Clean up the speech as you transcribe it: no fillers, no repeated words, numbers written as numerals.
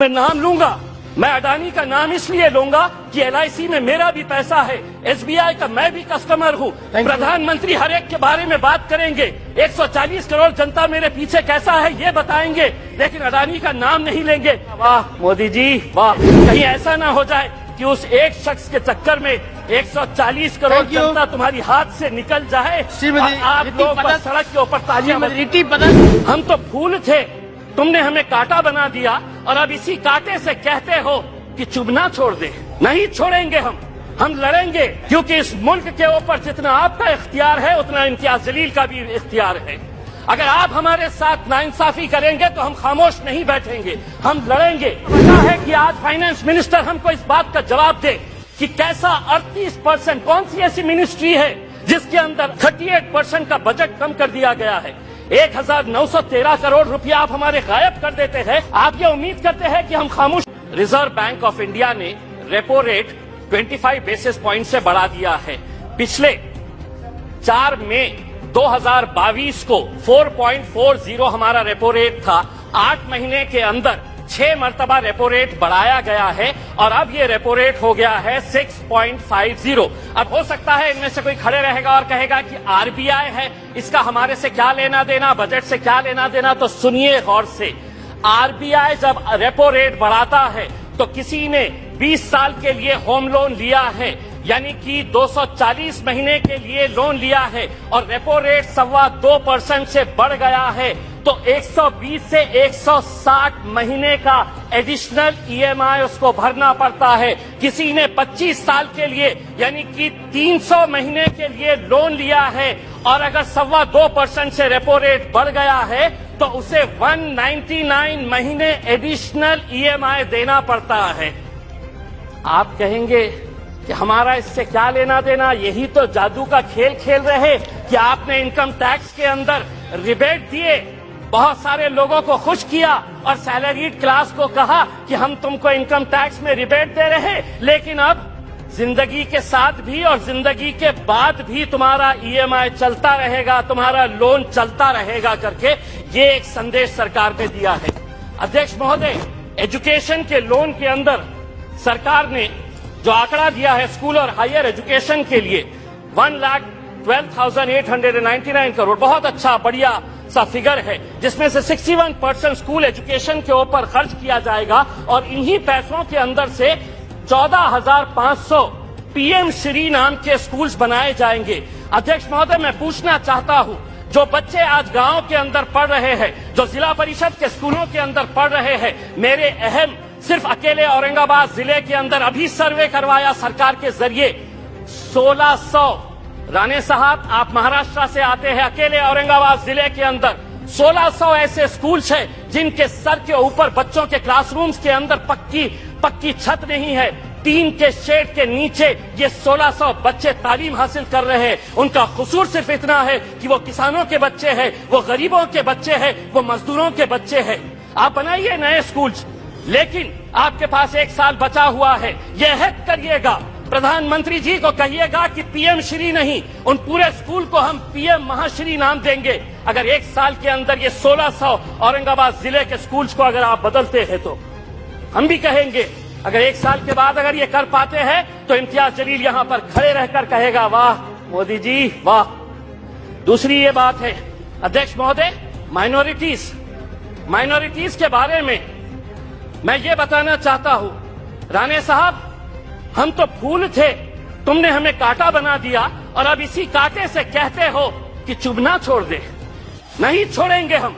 मैं नाम लूंगा, मैं अडानी का नाम इसलिए लूंगा कि LIC में मेरा भी पैसा है, SBI का मैं भी कस्टमर हूँ। प्रधानमंत्री हर एक के बारे में बात करेंगे, 140 करोड़ जनता मेरे पीछे कैसा है ये बताएंगे, लेकिन अडानी का नाम नहीं लेंगे। वाह मोदी जी वाह, कहीं ऐसा ना हो जाए कि उस एक शख्स के चक्कर में 140 करोड़ जनता तुम्हारी हाथ से निकल जाए और आप लोग बस सड़क के ऊपर तालियां। हम तो फूल थे, तुमने हमें कांटा बना दिया और अब इसी कांटे से कहते हो कि चुभना छोड़ दे। नहीं छोड़ेंगे हम लड़ेंगे, क्योंकि इस मुल्क के ऊपर जितना आपका इख्तियार है उतना इम्तियाज जलील का भी इख्तियार है। अगर आप हमारे साथ नाइंसाफी करेंगे तो हम खामोश नहीं बैठेंगे, हम लड़ेंगे। पता है कि आज फाइनेंस मिनिस्टर हमको इस बात का जवाब दे कि कैसा 38%, कौन सी ऐसी मिनिस्ट्री है जिसके अंदर 38% का बजट कम कर दिया गया है। 1913 करोड़ रुपया आप हमारे गायब कर देते हैं। आप ये उम्मीद करते हैं कि हम खामोश। रिजर्व बैंक ऑफ इंडिया ने रेपो रेट 25 बेसिस पॉइंट से बढ़ा दिया है। पिछले 4 मई 2022 को 4.40 हमारा रेपो रेट था। 8 महीने के अंदर 6 मरतबा रेपो रेट बढ़ाया गया है और अब ये रेपो रेट हो गया है 6.50। अब हो सकता है इनमें से कोई खड़े रहेगा और कहेगा कि RBI है, इसका हमारे से क्या लेना देना, बजट से क्या लेना देना। तो सुनिए गौर से, RBI जब रेपो रेट बढ़ाता है तो किसी ने 20 साल के लिए होम लोन लिया है, यानी कि 240 महीने के लिए लोन लिया है और रेपो रेट 2.25% से बढ़ गया है, तो 120 से 160 महीने का एडिशनल EMI उसको भरना पड़ता है। किसी ने 25 साल के लिए यानी कि 300 महीने के लिए लोन लिया है और अगर 2.25% से रेपो रेट बढ़ गया है तो उसे 199 महीने एडिशनल EMI देना पड़ता है। आप कहेंगे कि हमारा इससे क्या लेना देना, यही तो जादू का खेल खेल रहे कि आपने इनकम टैक्स के अंदर रिबेट दिए, बहुत सारे लोगों को खुश किया और सैलरीड क्लास को कहा कि हम तुमको इनकम टैक्स में रिबेट दे रहे, लेकिन अब जिंदगी के साथ भी और जिंदगी के बाद भी तुम्हारा EMI चलता रहेगा, तुम्हारा लोन चलता रहेगा करके ये एक संदेश सरकार ने दिया है। अध्यक्ष महोदय, एजुकेशन के लोन के अंदर सरकार ने जो आंकड़ा दिया है स्कूल और हायर एजुकेशन के लिए 1,12,899 करोड़, बहुत अच्छा बढ़िया सा फिगर है, जिसमें से 61% स्कूल एजुकेशन के ऊपर खर्च किया जाएगा और इन्हीं पैसों के अंदर से 14,500 PM श्री नाम के स्कूल्स बनाए जाएंगे। अध्यक्ष महोदय, मैं पूछना चाहता हूं, जो बच्चे आज गांव के अंदर पढ़ रहे हैं, जो जिला परिषद के स्कूलों के अंदर पढ़ रहे हैं, मेरे अहम सिर्फ अकेले औरंगाबाद जिले के अंदर अभी सर्वे करवाया सरकार के जरिए 1600। राणे साहब, आप महाराष्ट्र से आते हैं, अकेले औरंगाबाद जिले के अंदर 1600 ऐसे स्कूल्स हैं जिनके सर के ऊपर बच्चों के क्लासरूम्स के अंदर पक्की छत नहीं है, टीन के शेड के नीचे ये 1600 बच्चे तालीम हासिल कर रहे हैं। उनका कसूर सिर्फ इतना है कि वो किसानों के बच्चे हैं, वो गरीबों के बच्चे हैं, वो मजदूरों के बच्चे हैं। आप बनाइए नए स्कूल्स, लेकिन आपके पास 1 साल बचा हुआ है, यह अहद करिएगा, प्रधानमंत्री जी को कहिएगा कि PM श्री नहीं, उन पूरे स्कूल को हम PM महाश्री नाम देंगे। अगर 1 साल के अंदर ये 1600 औरंगाबाद जिले के स्कूल्स को अगर आप बदलते हैं तो हम भी कहेंगे। अगर 1 साल के बाद अगर ये कर पाते हैं तो इम्तियाज जलील यहां पर खड़े रहकर कहेगा वाह मोदी जी वाह। दूसरी ये बात है अध्यक्ष महोदय, माइनॉरिटीज के बारे में मैं ये बताना चाहता हूं, राणे साहब, हम तो फूल थे, तुमने हमें कांटा बना दिया और अब इसी कांटे से कहते हो कि चुभना छोड़ दे। नहीं छोड़ेंगे हम।